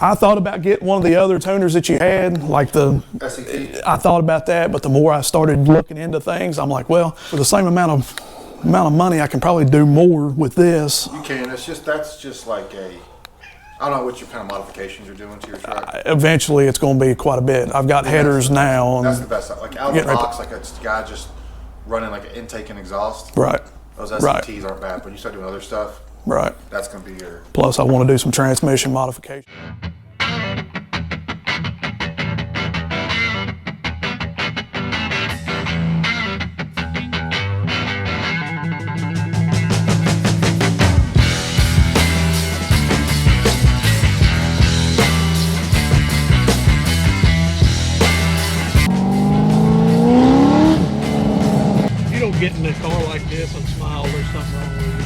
I thought about getting one of the other tuners that you had, like the SET. I thought about that, but the more I started looking into things, I'm like, well, for the same amount of money, I can probably do more with this. You can. That's just like a. I don't know what kind of modifications you're doing to your truck. Eventually, it's going to be quite a bit. I've got headers now. That's the best. Like out of the box, like a guy just running like an intake and exhaust. Right. Those SETs aren't bad, but you start doing other stuff. Right. That's going to be your. Plus, I want to do some transmission modification. Get in a car like this and smile, there's something wrong with you.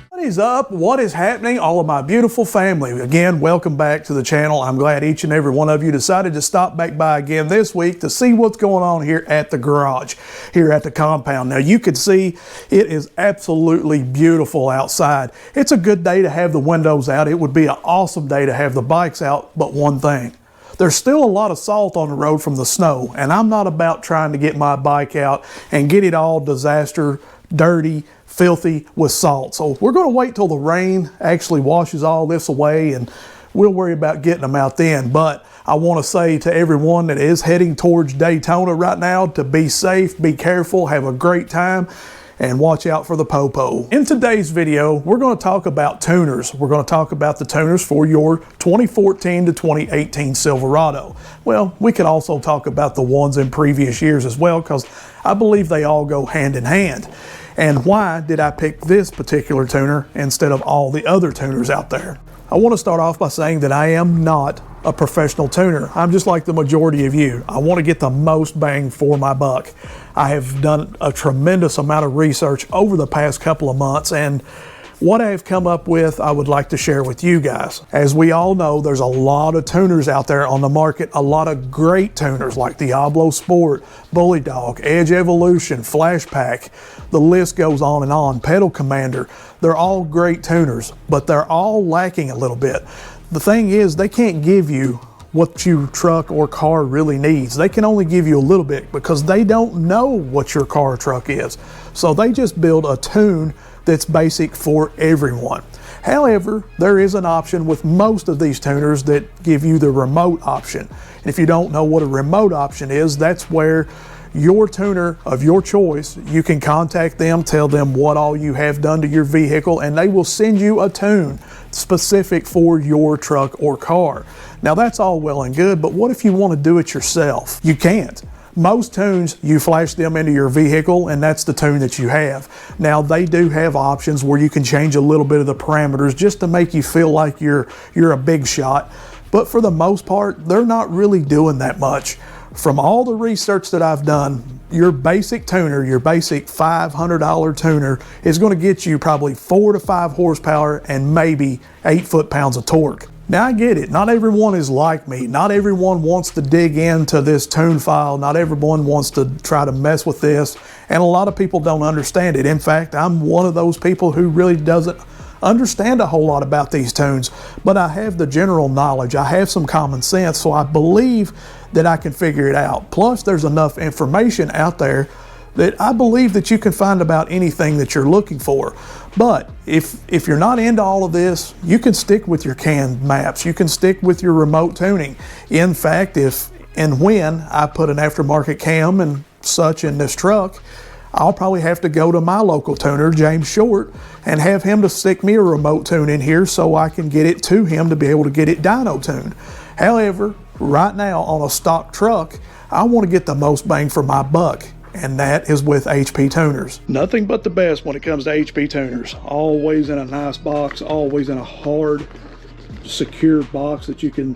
What is up? What is happening? All of my beautiful family. Again, welcome back to the channel. I'm glad each and every one of you decided to stop back by again this week to see what's going on here at the garage, here at the compound. Now you can see it is absolutely beautiful outside. It's a good day to have the windows out. It would be an awesome day to have the bikes out, but one thing. There's still a lot of salt on the road from the snow, and I'm not about trying to get my bike out and get it all disaster, dirty, filthy with salt. So we're going to wait till the rain actually washes all this away, and we'll worry about getting them out then. But I want to say to everyone that is heading towards Daytona right now to be safe, be careful, have a great time, and watch out for the popo. In today's video, we're going to talk about tuners. We're going to talk about the tuners for your 2014 to 2018 Silverado. Well, we could also talk about the ones in previous years as well, because I believe they all go hand in hand. And why did I pick this particular tuner instead of all the other tuners out there? I want to start off by saying that I am not a professional tuner. I'm just like the majority of you. I want to get the most bang for my buck. I have done a tremendous amount of research over the past couple of months, and what I have come up with, I would like to share with you guys. As we all know, there's a lot of tuners out there on the market, a lot of great tuners like diablosport, bullydog, edgeevolution, flashpaq. The list goes on and on. Pedalcommander. They're all great tuners, but they're all lacking a little bit. The thing is, they can't give you what your truck or car really needs. They can only give you a little bit because they don't know what your car or truck is. So they just build a tune that's basic for everyone. However, there is an option with most of these tuners that give you the remote option. And if you don't know what a remote option is, that's where your tuner of your choice, you can contact them, tell them what all you have done to your vehicle, and they will send you a tune specific for your truck or car. Now that's all well and good, but what if you want to do it yourself? You can't. Most tunes, you flash them into your vehicle and that's the tune that you have. Now they do have options where you can change a little bit of the parameters just to make you feel like you're a big shot. But for the most part, they're not really doing that much. From all the research that I've done, your basic tuner, your basic $500 tuner is going to get you probably 4 to 5 horsepower and maybe 8 foot-pounds of torque. Now I get it, not everyone is like me. Not everyone wants to dig into this tune file. Not everyone wants to try to mess with this. And a lot of people don't understand it. In fact, I'm one of those people who really doesn't understand a whole lot about these tunes, but I have the general knowledge. I have some common sense, so I believe that I can figure it out. Plus, there's enough information out there that I believe that you can find about anything that you're looking for. But if you're not into all of this, you can stick with your canned maps. You can stick with your remote tuning. In fact, if and when I put an aftermarket cam and such in this truck, I'll probably have to go to my local tuner, James Short, and have him to stick me a remote tune in here so I can get it to him to be able to get it dyno tuned. However, right now on a stock truck, I want to get the most bang for my buck, and that is with HP tuners. Nothing but the best when it comes to HP tuners. Always in a nice box, always in a hard, secure box that you can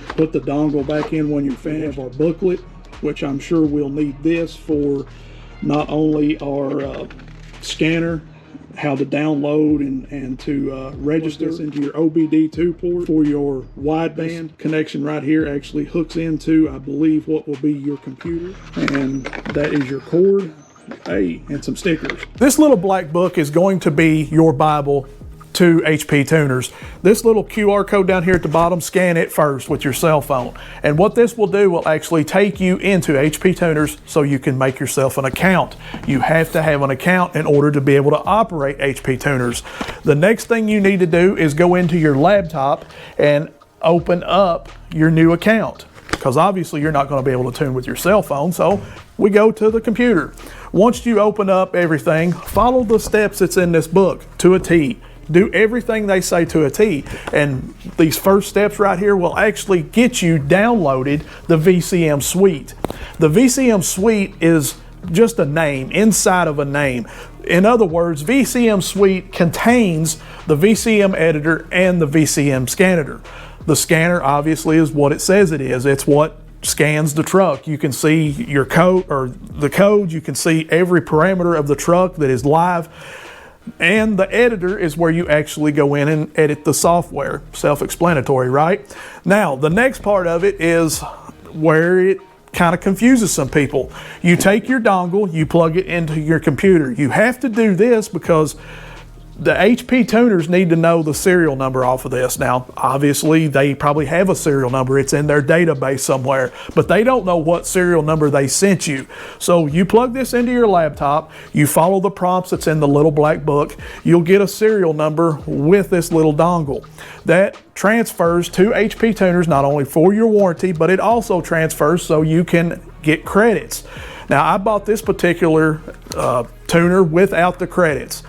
put the dongle back in when you're finished. Our booklet, which I'm sure we'll need this for not only our scanner, how to download and to register this into your OBD2 port for your wideband connection right here actually hooks into, I believe, what will be your computer, and that is your cord, and some stickers. This little black book is going to be your Bible to HP Tuners. This little QR code down here at the bottom, scan it first with your cell phone. And what this will do will actually take you into HP Tuners so you can make yourself an account. You have to have an account in order to be able to operate HP Tuners. The next thing you need to do is go into your laptop and open up your new account, because obviously you're not going to be able to tune with your cell phone, so we go to the computer. Once you open up everything, follow the steps that's in this book to a T. Do everything they say to a T, and these first steps right here will actually get you downloaded the VCM suite. The VCM suite is just a name inside of a name. In other words, VCM suite contains the VCM editor and the VCM scanner. The scanner obviously is what it says it is. It's what scans the truck. You can see your code, or the code, you can see every parameter of the truck that is live. And the editor is where you actually go in and edit the software. Self-explanatory, right? Now, the next part of it is where it kind of confuses some people. You take your dongle, you plug it into your computer. You have to do this because the HP tuners need to know the serial number off of this. Now, obviously, they probably have a serial number. It's in their database somewhere, but they don't know what serial number they sent you. So you plug this into your laptop, you follow the prompts that's in the little black book, you'll get a serial number with this little dongle. That transfers to HP tuners not only for your warranty, but it also transfers so you can get credits. Now, I bought this particular tuner without the credits.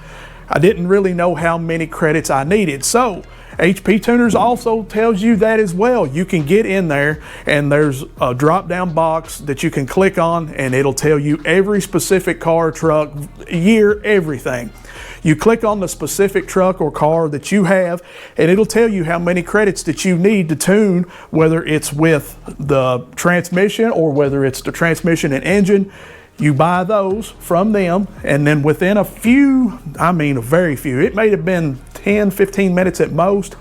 I didn't really know how many credits I needed. So HP Tuners also tells you that as well. You can get in there and there's a drop down box that you can click on and it'll tell you every specific car, truck, year, everything. You click on the specific truck or car that you have and it'll tell you how many credits that you need to tune, whether it's with the transmission or whether it's the transmission and engine. You buy those from them, and then within a few, I mean a very few, it may have been 10, 15 minutes at most,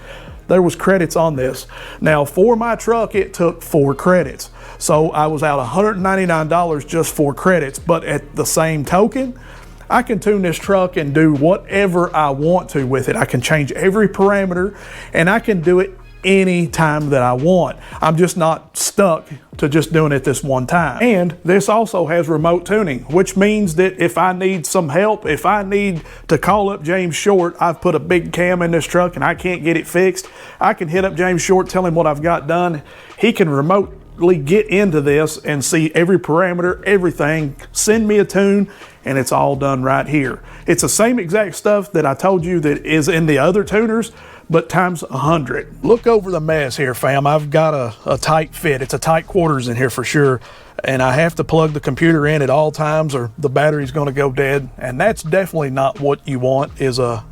there was credits on this. Now for my truck, it took 4 credits. So I was out $199 just for credits, but at the same token, I can tune this truck and do whatever I want to with it. I can change every parameter and I can do it any time that I want. I'm just not stuck to just doing it this one time. And this also has remote tuning, which means that if I need some help, if I need to call up James Short, I've put a big cam in this truck and I can't get it fixed, I can hit up James Short, tell him what I've got done. He can remotely get into this and see every parameter, everything, send me a tune, and it's all done right here. It's the same exact stuff that I told you that is in the other tuners, but times 100. Look over the mess here, fam. I've got a tight fit. It's a tight quarters in here for sure. And I have to plug the computer in at all times or the battery's gonna go dead. And that's definitely not what you want, is a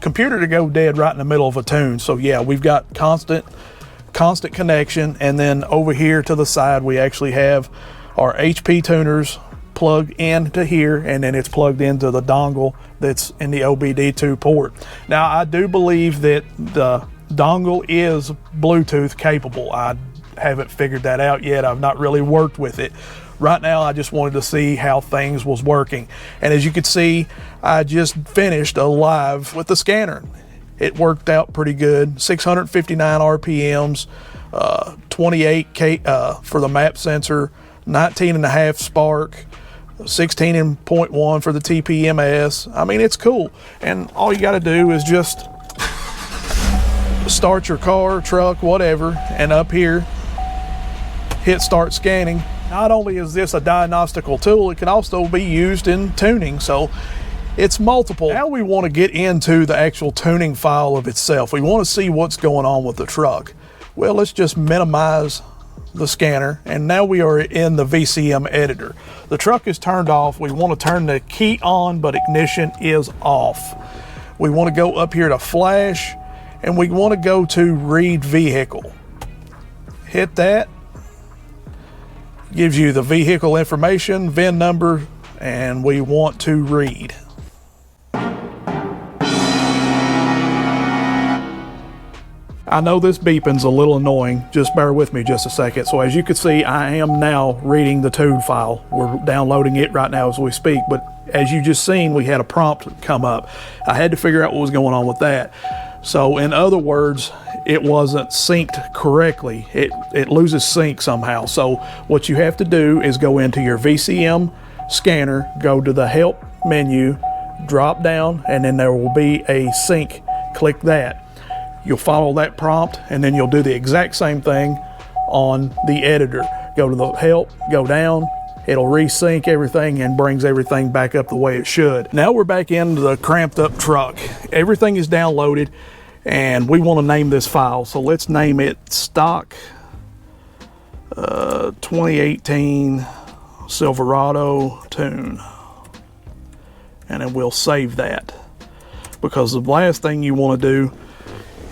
computer to go dead right in the middle of a tune. So yeah, we've got constant connection. And then over here to the side, we actually have our HP tuners plugged into here, and then it's plugged into the dongle that's in the OBD2 port. Now, I do believe that the dongle is Bluetooth capable. I haven't figured that out yet. I've not really worked with it. Right now, I just wanted to see how things was working. And as you can see, I just finished a live with the scanner. It worked out pretty good. 659 RPMs, 28K for the map sensor, 19.5 spark, 16.1 for the TPMS. I mean, it's cool. And all you got to do is just start your car, truck, whatever, and up here, hit start scanning. Not only is this a diagnostical tool, it can also be used in tuning. So it's multiple. Now we want to get into the actual tuning file of itself. We want to see what's going on with the truck. Well, let's just minimize the scanner, and now we are in the VCM editor. The truck is turned off. We want to turn the key on, but ignition is off. We want to go up here to flash, and we want to go to read vehicle. Hit that. Gives you the vehicle information, VIN number, and we want to read. I know this beeping's a little annoying, just bear with me just a second. So as you can see, I am now reading the tune file. We're downloading it right now as we speak, but as you just seen, we had a prompt come up. I had to figure out what was going on with that. So in other words, it wasn't synced correctly. It loses sync somehow. So what you have to do is go into your VCM scanner, go to the help menu, drop down, and then there will be a sync. Click that. You'll follow that prompt, and then you'll do the exact same thing on the editor. Go to the help, go down, it'll resync everything and brings everything back up the way it should. Now we're back into the cramped up truck. Everything is downloaded, and we want to name this file. So let's name it stock 2018 Silverado tune. And then we'll save that, because the last thing you want to do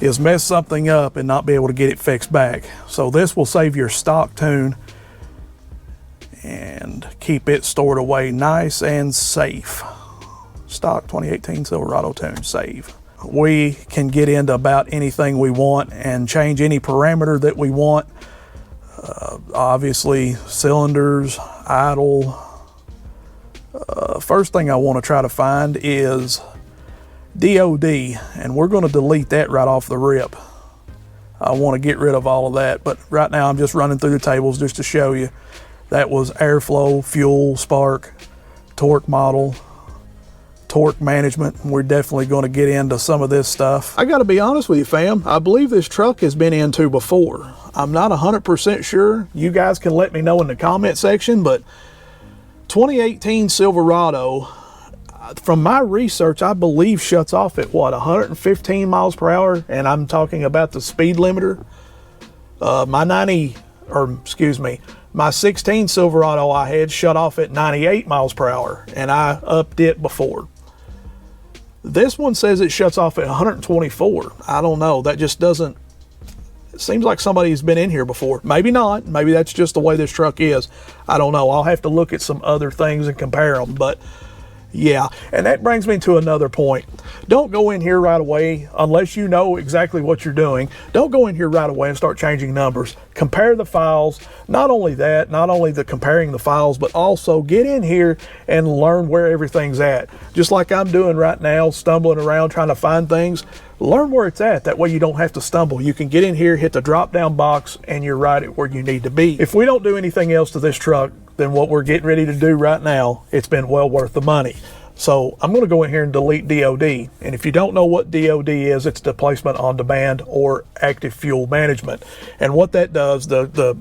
is mess something up and not be able to get it fixed back. So this will save your stock tune and keep it stored away nice and safe. Stock 2018 Silverado tune, save. We can get into about anything we want and change any parameter that we want. Obviously, cylinders, idle. First thing I want to try to find is DOD, and we're going to delete that right off the rip. I want to get rid of all of that, but right now I'm just running through the tables just to show you. That was airflow, fuel, spark, torque model, torque management. We're definitely going to get into some of this stuff. I got to be honest with you, fam. I believe this truck has been into before. I'm not 100% sure. You guys can let me know in the comment section, but 2018 Silverado, from my research, I believe shuts off at what, 115 miles per hour, and I'm talking about the speed limiter. My 16 Silverado I had shut off at 98 miles per hour, and I upped it before. This one says it shuts off at 124. I don't know. That just doesn't. It seems like somebody's been in here before. Maybe not. Maybe that's just the way this truck is. I don't know. I'll have to look at some other things and compare them, but. Yeah, and that brings me to another point. Don't go in here right away unless you know exactly what you're doing. Don't go in here right away and start changing numbers. Compare the files. Not only that, not only the comparing the files, but also get in here and learn where everything's at. Just like I'm doing right now, stumbling around trying to find things. Learn where it's at. That way you don't have to stumble. You can get in here, hit the drop down box, and you're right at where you need to be. If we don't do anything else to this truck, then what we're getting ready to do right now, it's been well worth the money. So I'm going to go in here and delete DOD. And if you don't know what DOD is, it's displacement on demand or active fuel management. And what that does, the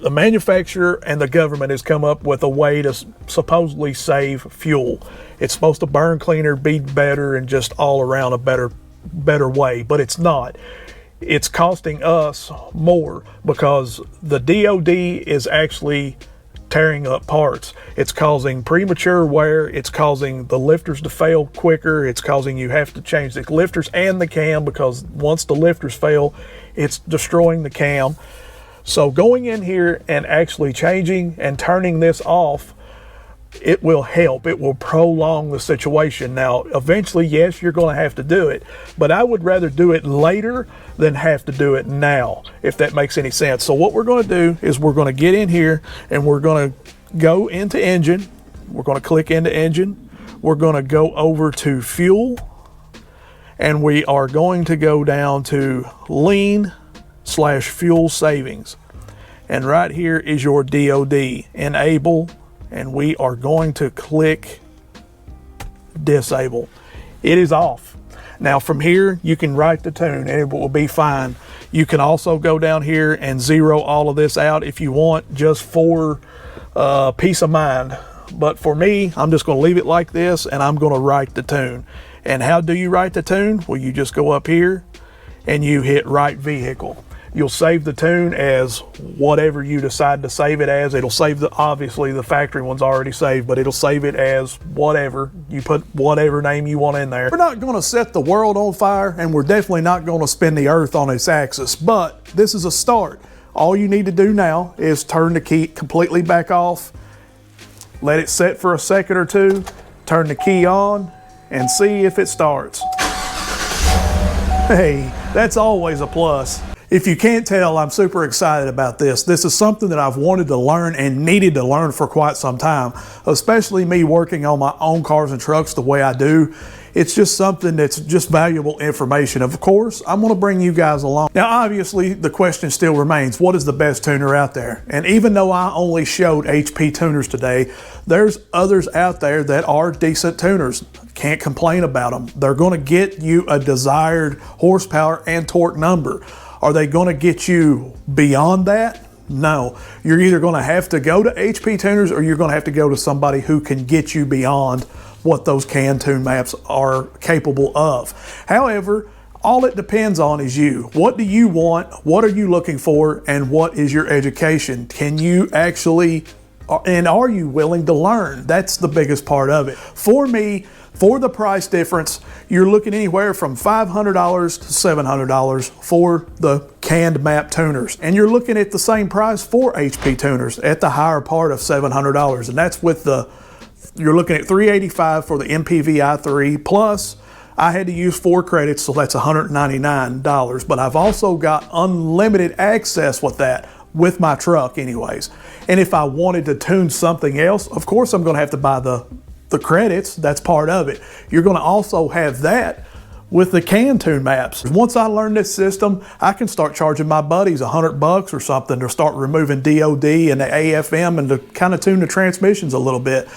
manufacturer and the government has come up with a way to supposedly save fuel. It's supposed to burn cleaner, be better, and just all around a better way, but it's not. It's costing us more because the DOD is actually tearing up parts. It's causing premature wear. It's causing the lifters to fail quicker. It's causing you have to change the lifters and the cam, because once the lifters fail, it's destroying the cam. So going in here and actually changing and turning this off, it will help. It will prolong the situation. Now, eventually, yes, you're going to have to do it, but I would rather do it later than have to do it now, if that makes any sense. So what we're going to do is we're going to get in here and we're going to go into engine. We're going to click into engine. We're going to go over to fuel, and we are going to go down to lean/fuel savings. And right here is your DOD, enable. And we are going to click disable. It is off. Now from here, you can write the tune and it will be fine. You can also go down here and zero all of this out if you want, just for peace of mind. But for me, I'm just going to leave it like this, and I'm going to write the tune. And how do you write the tune? Well, you just go up here and you hit write vehicle. You'll save the tune as whatever you decide to save it as. It'll save obviously the factory one's already saved, but it'll save it as whatever. You put whatever name you want in there. We're not going to set the world on fire, and we're definitely not going to spin the earth on its axis, but this is a start. All you need to do now is turn the key completely back off, let it set for a second or two, turn the key on, and see if it starts. Hey, that's always a plus. If you can't tell, I'm super excited about this. This is something that I've wanted to learn and needed to learn for quite some time, especially me working on my own cars and trucks the way I do. It's just something that's just valuable information. Of course, I'm going to bring you guys along. Now, obviously, the question still remains, what is the best tuner out there? And even though I only showed HP tuners today, there's others out there that are decent tuners. Can't complain about them. They're going to get you a desired horsepower and torque number. Are they going to get you beyond that? No. You're either going to have to go to HP tuners or you're going to have to go to somebody who can get you beyond what those can tune maps are capable of. However, all it depends on is you. What do you want? What are you looking for? And what is your education? Can you actually, and are you willing to learn? That's the biggest part of it. For me, for the price difference, you're looking anywhere from $500 to $700 for the canned map tuners. And you're looking at the same price for HP tuners at the higher part of $700. And that's with you're looking at $385 for the MPV i3 plus I had to use 4 credits, so that's $199. But I've also got unlimited access with that, with my truck anyways. And if I wanted to tune something else, of course I'm gonna have to buy the credits. That's part of it. You're gonna also have that with the can tune maps. Once I learn this system, I can start charging my buddies $100 or something to start removing DOD and the AFM and to kind of tune the transmissions a little bit.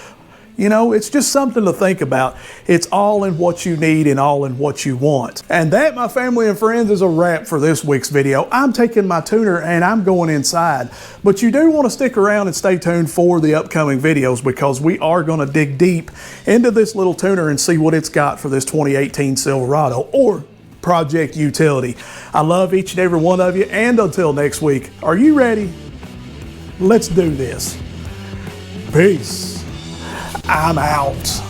You know, it's just something to think about. It's all in what you need and all in what you want. And that, my family and friends, is a wrap for this week's video. I'm taking my tuner and I'm going inside. But you do want to stick around and stay tuned for the upcoming videos because we are going to dig deep into this little tuner and see what it's got for this 2018 Silverado or Project Utility. I love each and every one of you, and until next week, are you ready? Let's do this. Peace. I'm out.